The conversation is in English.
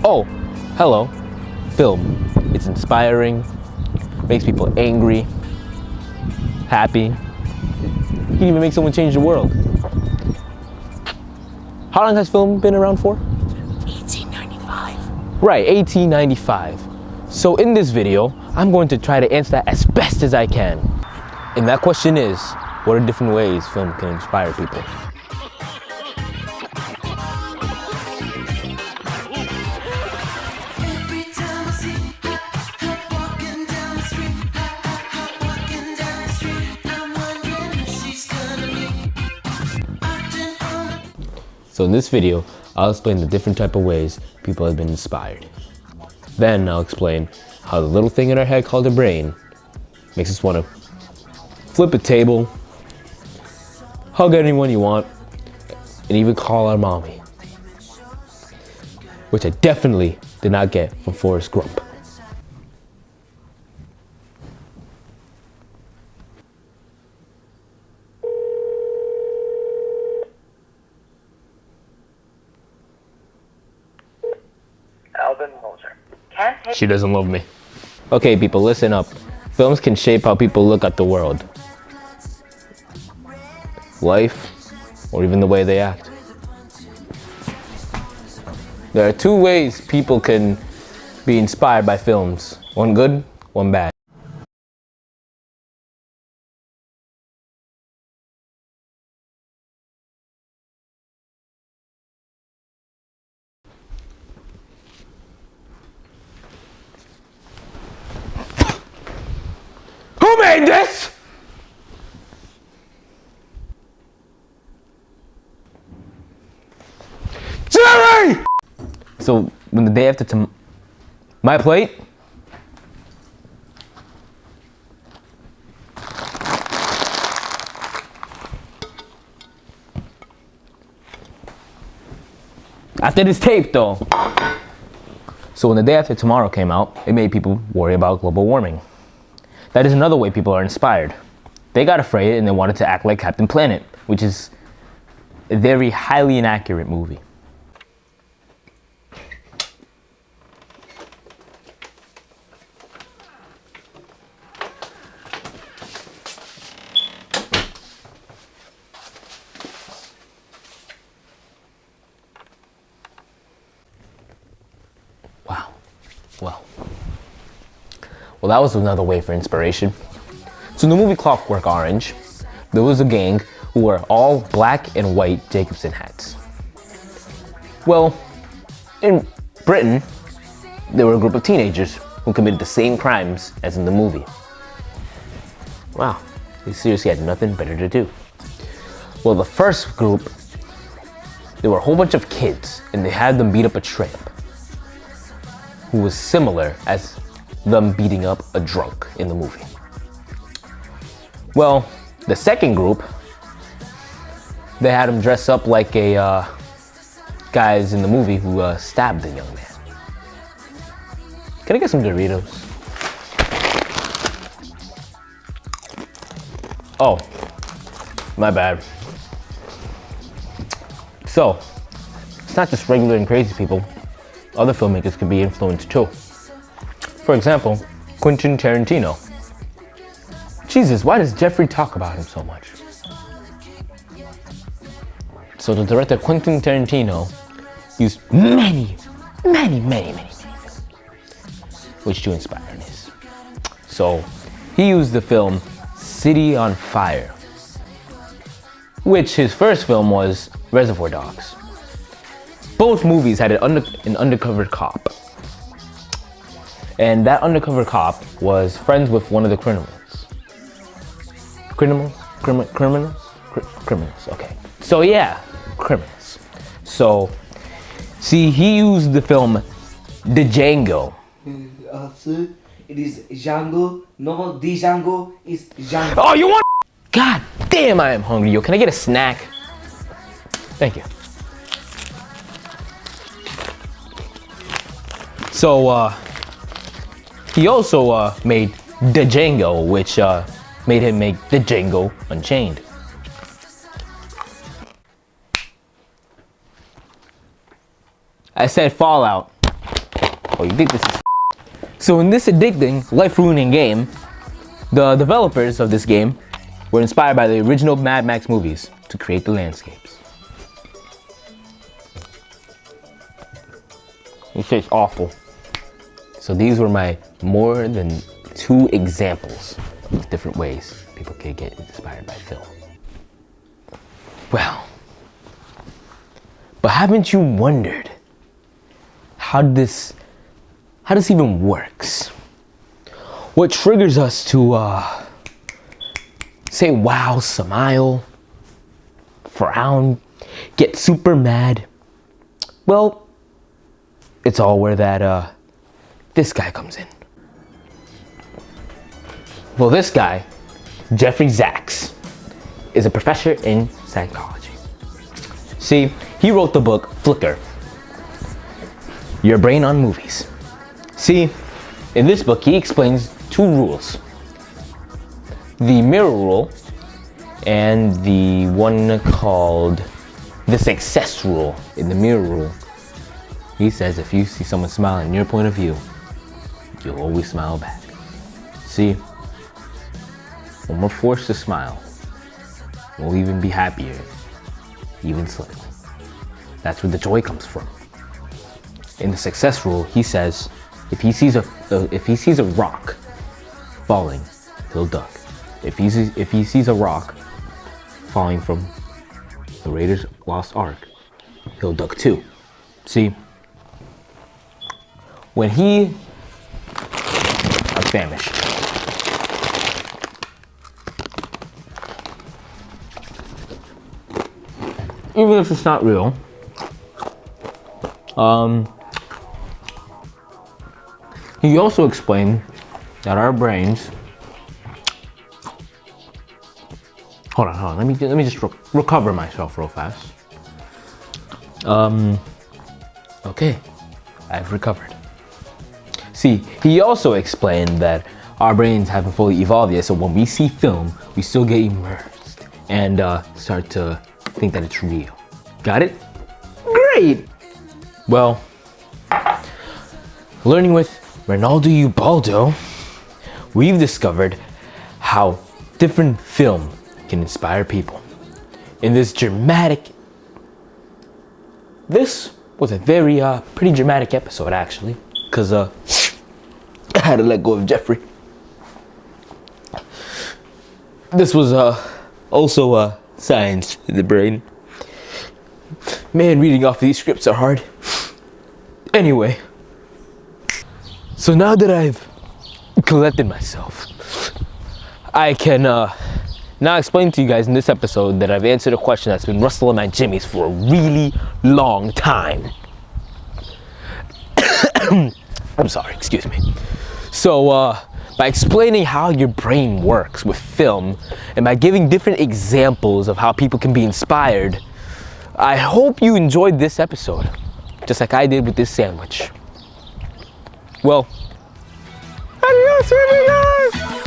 Oh, hello. Film. It's inspiring, makes people angry, happy. You can even make someone change the world. How long has film been around for? 1895. Right, 1895. So in this video, I'm going to try to answer that as best as I can. And that question is, what are different ways film can inspire people? So in this video, I'll explain the different type of ways people have been inspired. Then I'll explain how the little thing in our head called a brain makes us want to flip a table, hug anyone you want, and even call our mommy. Which I definitely did not get from Forrest Gump. She doesn't love me. Okay, people, listen up. Films can shape how people look at the world, life, or even the way they act. There are two ways people can be inspired by films. One good, one bad. Who made this? Jerry! So when the day after my plate? After this tape though. So when the day after tomorrow came out, it made people worry about global warming. That is another way people are inspired. They got afraid and they wanted to act like Captain Planet, which is a very highly inaccurate movie. Wow. Well, that was another way for inspiration. So in the movie Clockwork Orange, there was a gang who wore all black and white Jacobson hats. Well, in Britain, there were a group of teenagers who committed the same crimes as in the movie. Wow, they seriously had nothing better to do. Well, the first group, there were a whole bunch of kids and they had them beat up a tramp who was similar as them beating up a drunk in the movie. Well, the second group, they had him dress up like a guys in the movie who stabbed the young man. Can I get some Doritos? Oh, my bad. So, it's not just regular and crazy people. Other filmmakers can be influenced too. For example, Quentin Tarantino. Jesus, why does Jeffrey talk about him so much? So the director Quentin Tarantino used many films which to inspire this. So he used the film City on Fire, which his first film was Reservoir Dogs. Both movies had an undercover cop. And that undercover cop was friends with one of the criminals. Criminals, okay. So yeah, criminals. So, see, he used the film The Django. Sir, it is Django. No, the Django is Django. Oh, you want? God damn, I am hungry. Yo, can I get a snack? Thank you. So, he also made The Django, which made him make The Django Unchained. I said Fallout. Oh, you think this is So in this addicting, life-ruining game, the developers of this game were inspired by the original Mad Max movies to create the landscapes. This tastes awful. So these were my more than 2 examples of different ways people could get inspired by film. Well, but haven't you wondered how this even works? What triggers us to say wow, smile, frown, get super mad? Well, it's all where that this guy comes in. Well, this guy, Jeffrey Sachs, is a professor in psychology. See, he wrote the book Flicker, Your Brain on Movies. See, in this book, he explains 2 rules. The mirror rule and the one called the success rule. In the mirror rule, he says if you see someone smiling in your point of view, you'll always smile back. See, when we're forced to smile, we'll even be happier, even slightly. That's where the joy comes from. In the success rule, he says if he sees a rock falling, he'll duck. If he sees a rock falling from the Raiders' Lost Ark, he'll duck too. See, when I'm famished. Even if it's not real, he also explained that our brains. Hold on. Let me just recover myself real fast. Okay, I've recovered. See, he also explained that our brains haven't fully evolved yet, so when we see film, we still get immersed and start to think that it's real. Got it? Great! Well, learning with Reynaldo and I, we've discovered how different film can inspire people. In this was a very pretty dramatic episode actually, because I had to let go of Jeffrey. This was also science in the brain. Man, reading off these scripts are hard. Anyway, so now that I've collected myself, I can now explain to you guys in this episode that I've answered a question that's been rustling my jimmies for a really long time. I'm sorry, excuse me. So, by explaining how your brain works with film, and by giving different examples of how people can be inspired, I hope you enjoyed this episode, just like I did with this sandwich. Well, adios, everyone!